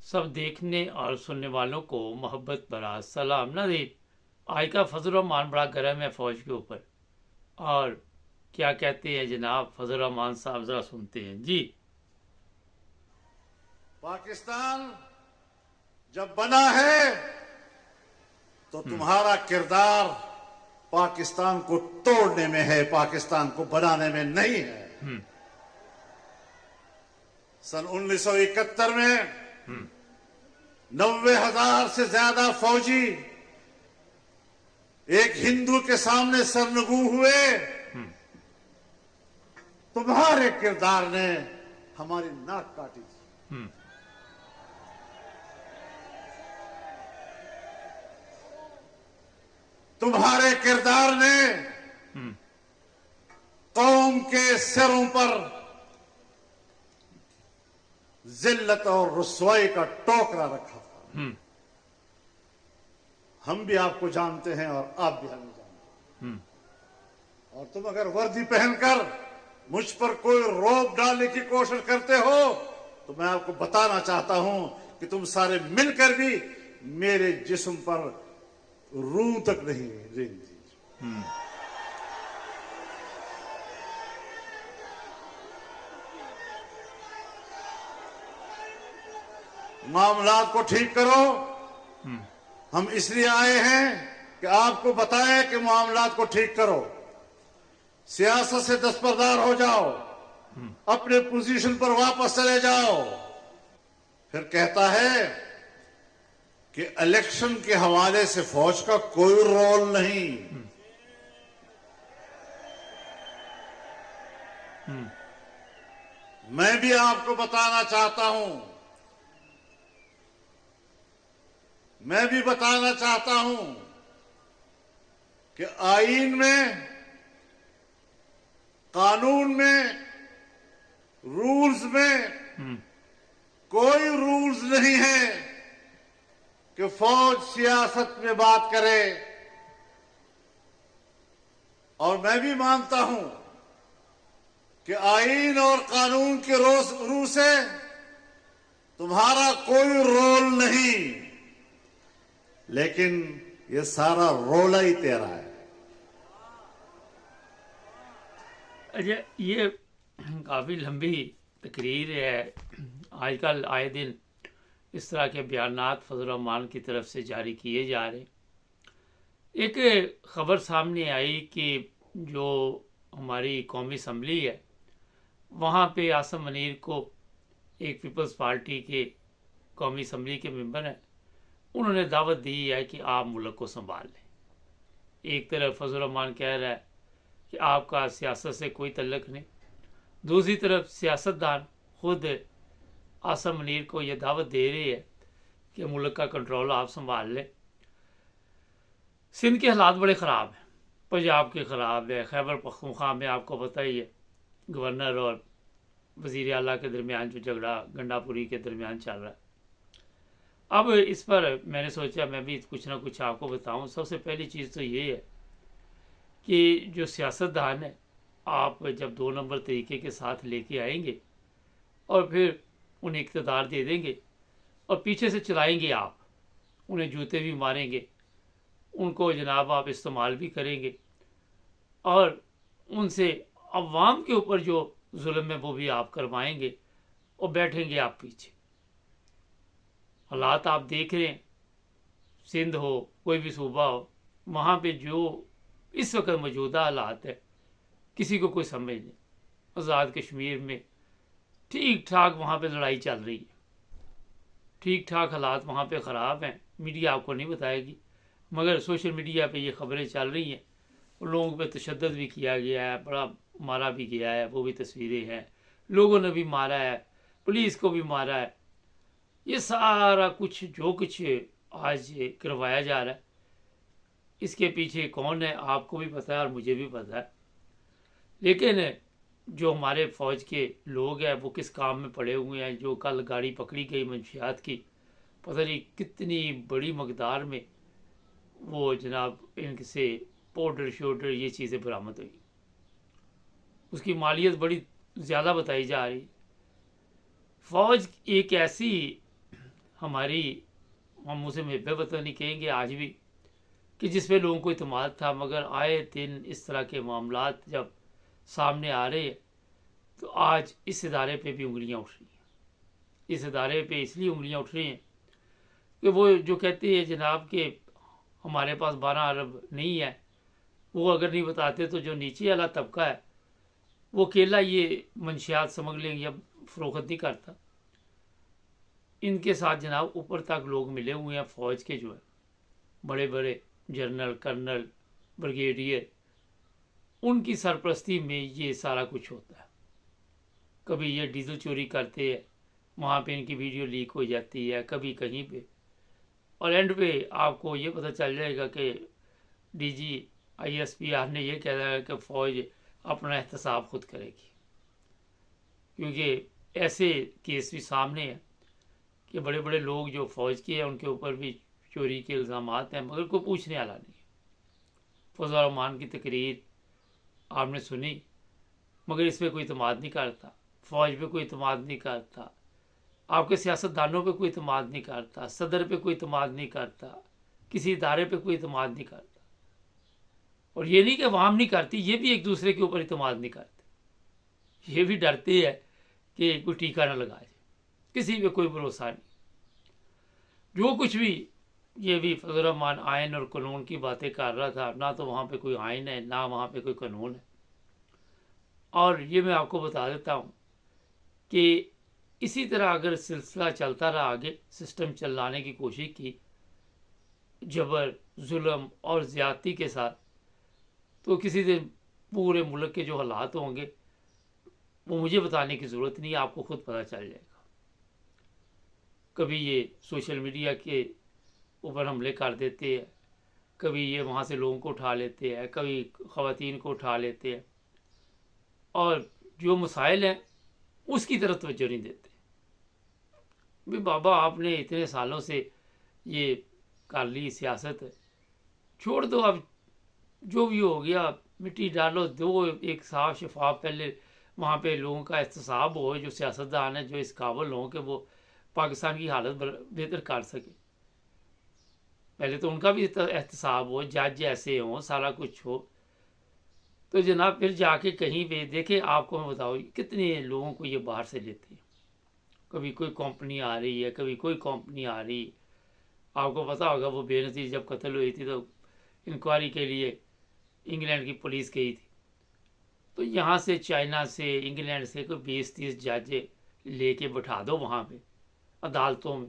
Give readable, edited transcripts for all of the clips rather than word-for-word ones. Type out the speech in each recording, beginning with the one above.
सब देखने और सुनने वालों को मोहब्बत भरा सलाम। नाज़रीन, आज का फजल रहमान बड़ा गर्म है फौज के ऊपर, और क्या कहते हैं जनाब फजल रहमान साहब, जरा सुनते हैं जी। पाकिस्तान जब बना है तो तुम्हारा किरदार पाकिस्तान को तोड़ने में है, पाकिस्तान को बनाने में नहीं है। सन 1971 में 90,000 से ज्यादा फौजी एक हिंदू के सामने सरनगू हुए। तुम्हारे किरदार ने हमारी नाक काटी थी। तुम्हारे किरदार ने कौम के सिरों पर जिल्लत और रुसवाई का टोकरा रखा था। हम भी आपको जानते हैं और आप भी हमें जानते हैं। और तुम अगर वर्दी पहनकर मुझ पर कोई रोब डालने की कोशिश करते हो तो मैं आपको बताना चाहता हूं कि तुम सारे मिलकर भी मेरे जिस्म पर रूह तक नहीं रेंगती। मामलात को ठीक करो। हम इसलिए आए हैं कि आपको बताएं कि मामलात को ठीक करो, सियासत से दस्तबरदार हो जाओ, अपने पोजीशन पर वापस चले जाओ। फिर कहता है कि इलेक्शन के हवाले से फौज का कोई रोल नहीं। मैं भी आपको बताना चाहता हूं, कि आईन में, कानून में, रूल्स में कोई रूल्स नहीं है कि फौज सियासत में बात करे। और मैं भी मानता हूं कि आईन और कानून के रूह से तुम्हारा कोई रोल नहीं, लेकिन ये सारा रोला ही तेरा है। अच्छा, ये काफ़ी लंबी तकरीर है। आजकल आए दिन इस तरह के बयानात फजल रहमान की तरफ से जारी किए जा रहे। एक ख़बर सामने आई कि जो हमारी कौमी असम्बली है वहाँ पे आसम मुनीर को, एक पीपल्स पार्टी के कौमी असम्बली के मेंबर हैं, उन्होंने दावत दी है कि आप मुल्क को संभाल लें। एक तरफ फजल रहमान कह रहा है कि आपका सियासत से कोई तल्लुक़ नहीं, दूसरी तरफ सियासतदान खुद आसम मुनीर को ये दावत दे रही है कि मुल्क का कंट्रोल आप संभाल लें। सिंध के हालात बड़े ख़राब हैं, पंजाब के ख़राब है, खैबर पख्तूनख्वा में आपको पता ही है गवर्नर और वज़ीर आला के दरमियान जो झगड़ा गंडापुरी के दरमियान चल रहा है। अब इस पर मैंने सोचा मैं भी कुछ ना कुछ आपको बताऊं। सबसे पहली चीज़ तो ये है कि जो सियासतदान है, आप जब 2 नंबर तरीके के साथ लेके आएंगे और फिर उन्हें इक़्तिदार दे देंगे और पीछे से चलाएंगे, आप उन्हें जूते भी मारेंगे, उनको जनाब आप इस्तेमाल भी करेंगे और उनसे अवाम के ऊपर जो जुल्म है वो भी आप करवाएंगे और बैठेंगे आप पीछे। हालात आप देख रहे हैं, सिंध हो, कोई भी सूबा हो, वहाँ पे जो इस वक्त मौजूदा हालात है किसी को कोई समझ नहीं। आज़ाद कश्मीर में ठीक ठाक वहाँ पे लड़ाई चल रही है, ठीक ठाक हालात वहाँ पे ख़राब हैं। मीडिया आपको नहीं बताएगी, मगर सोशल मीडिया पे ये खबरें चल रही हैं। लोगों पे तशद्दुद भी किया गया है, बड़ा मारा भी गया है, वो भी तस्वीरें हैं। लोगों ने भी मारा है, पुलिस को भी मारा है। ये सारा कुछ जो कुछ आज करवाया जा रहा है, इसके पीछे कौन है आपको भी पता है और मुझे भी पता है। लेकिन जो हमारे फ़ौज के लोग हैं वो किस काम में पड़े हुए हैं। जो कल गाड़ी पकड़ी गई मंशियात की, पता नहीं कितनी बड़ी मकदार में वो जनाब इनसे पाउडर शोडर ये चीज़ें बरामद हुई। उसकी मालियत बड़ी ज़्यादा बताई जा रही। फ़ौज एक ऐसी हम उसे महब वतन नहीं कहेंगे आज भी, कि जिस पे लोगों को इत्मीनान था, मगर आए दिन इस तरह के मामलात जब सामने आ रहे हैं तो आज इस इदारे पे भी उंगलियां उठ रही हैं। इस इदारे पे इसलिए उंगलियां उठ रही हैं कि वो जो कहते हैं जनाब कि हमारे पास 12 अरब नहीं है, वो अगर नहीं बताते तो जो नीचे वाला तबका है वो अकेला ये मंशियात स्मगलिंग या फरोख्त नहीं करता। इनके साथ जनाब ऊपर तक लोग मिले हुए हैं, फ़ौज के जो है बड़े बड़े जनरल, कर्नल, ब्रिगेडियर, उनकी सरपरस्ती में ये सारा कुछ होता है। कभी ये डीजल चोरी करते हैं, वहाँ पे इनकी वीडियो लीक हो जाती है, कभी कहीं पे, और एंड पे आपको ये पता चल जाएगा कि DG ISPR ने ये कह रहा है कि फ़ौज अपना एहतसाब खुद करेगी। क्योंकि ऐसे केस भी सामने हैं कि बड़े बड़े लोग जो फ़ौज के हैं उनके ऊपर भी चोरी के इल्ज़ामात हैं, मगर कोई पूछने वाला नहीं। फजल रहमान की तकरीर आपने सुनी, मगर इस पर कोई इत्मीनान नहीं करता, फ़ौज पे कोई इत्मीनान नहीं करता, आपके सियासतदानों पे कोई इत्मीनान नहीं करता, सदर पे कोई इत्मीनान नहीं करता, किसी इदारे पे कोई इत्मीनान नहीं करता। और ये नहीं कि अवाम नहीं करती, ये भी एक दूसरे के ऊपर इत्मीनान नहीं करते, ये भी डरते हैं कि कोई टीका ना लगा जाए, किसी पे कोई भरोसा नहीं। जो कुछ भी ये भी फजल रहमान आइन और कानून की बातें कर रहा था, ना तो वहाँ पे कोई आइन है, ना वहाँ पे कोई कानून है। और ये मैं आपको बता देता हूँ कि इसी तरह अगर सिलसिला चलता रहा आगे, सिस्टम चलाने की कोशिश की जबर, जुल्म और ज़्यादती के साथ, तो किसी दिन पूरे मुल्क के जो हालात होंगे वो मुझे बताने की ज़रूरत नहीं, आपको खुद पता चल जाएगा। कभी ये सोशल मीडिया के ऊपर हमले कर देते हैं, कभी ये वहाँ से लोगों को उठा लेते हैं, कभी ख़वातीन को उठा लेते हैं, और जो मसाइल हैं उसकी तरफ तवज्जो नहीं देते। भी बाबा आपने इतने सालों से ये कर ली सियासत, छोड़ दो, अब जो भी हो गया मिट्टी डालो, दो एक साफ शफाफ पहले वहाँ पे लोगों का एहतसाब हो, जो सियासतदान है जो इस काबिल हों कि वो पाकिस्तान की हालत बेहतर कर सके। पहले तो उनका भी एहतसाब हो, जज ऐसे हों, सारा कुछ हो, तो जनाब फिर जाके कहीं पे देखे। आपको मैं बताओ कितने लोगों को ये बाहर से लेते हैं, कभी कोई कंपनी आ रही है, कभी कोई कंपनी आ रही है। आपको पता होगा वो बेनज़ीर जब कत्ल हुई थी तो इंक्वायरी के लिए इंग्लैंड की पुलिस गई थी, तो यहाँ से चाइना से इंग्लैंड से कोई 20-30 जज लेके बैठा दो वहाँ पे अदालतों में,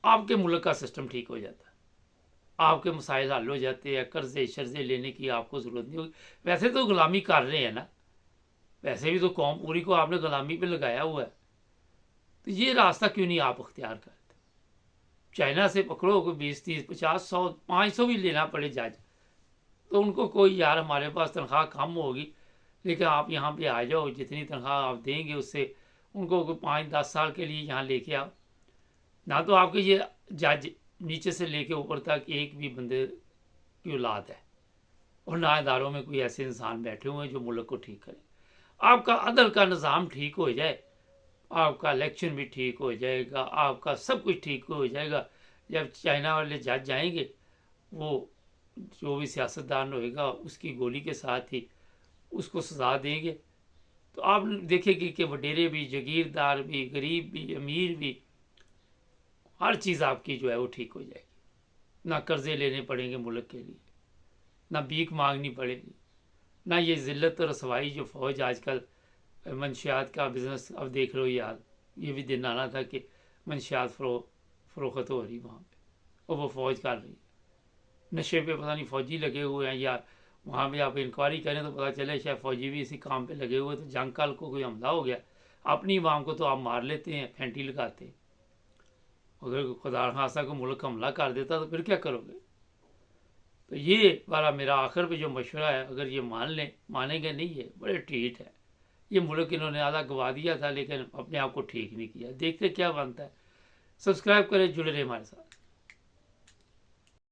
आपके मुल्क का सिस्टम ठीक हो जाता है, आपके मसाइल हल हो जाते हैं, कर्जे शर्जे लेने की आपको ज़रूरत नहीं होगी। वैसे तो गुलामी कर रहे हैं ना, वैसे भी तो कौम पूरी को आपने गुलामी पे लगाया हुआ है, तो ये रास्ता क्यों नहीं आप अख्तियार करते? चाइना से पकड़ो कोई 20-30 50 100 500 भी लेना पड़े जज, तो उनको कोई यार हमारे पास तनख्वाह कम होगी लेकिन आप यहाँ पे आ जाओ, जितनी तनख्वाह आप देंगे उससे उनको कोई 5-10 साल के लिए यहाँ लेके आओ ना। तो आपके ये जज नीचे से लेके ऊपर तक एक भी बंदे की औलाद है, और ना इदारों में कोई ऐसे इंसान बैठे हुए हैं जो मुल्क को ठीक करें। आपका अदल का निज़ाम ठीक हो जाए, आपका इलेक्शन भी ठीक हो जाएगा, आपका सब कुछ ठीक हो जाएगा। जब चाइना वाले जज जाएंगे, वो जो भी सियासतदान होएगा उसकी गोली के साथ ही उसको सजा देंगे, तो आप देखेंगे कि वडेरे भी, जागीरदार भी, गरीब भी, अमीर भी, हर चीज़ आपकी जो है वो ठीक हो जाएगी। ना कर्जे लेने पड़ेंगे मुल्क के लिए, ना भीख मांगनी पड़ेगी, ना ये ज़िल्लत और रसवाई जो फ़ौज आजकल मंशियात का बिज़नेस, अब देख लो यार, ये भी दिन आना था कि मंशियात फ़रोख्त हो रही वहाँ पे, और वो फ़ौज कर रही है। नशे पे पता नहीं फ़ौजी लगे हुए हैं, या वहाँ पे आप इंक्वायरी करें तो पता चले शायद फ़ौजी भी इसी काम पे लगे हुए। तो जंग काल को कोई हमला हो गया, अपनी आवाम को तो आप मार लेते हैं, फैंटी लगाते हैं। अगर खुदा खासा को मुल्क हमला कर देता तो फिर क्या करोगे? तो ये वाला मेरा आखिर पे जो मशवरा है, अगर ये मान लें, मानेंगे नहीं, ये बड़े ठीक है। ये मुल्क इन्होंने आधा गवा दिया था लेकिन अपने आप को ठीक नहीं किया। देखते क्या बनता है। सब्सक्राइब करें, जुड़े रहे हमारे साथ।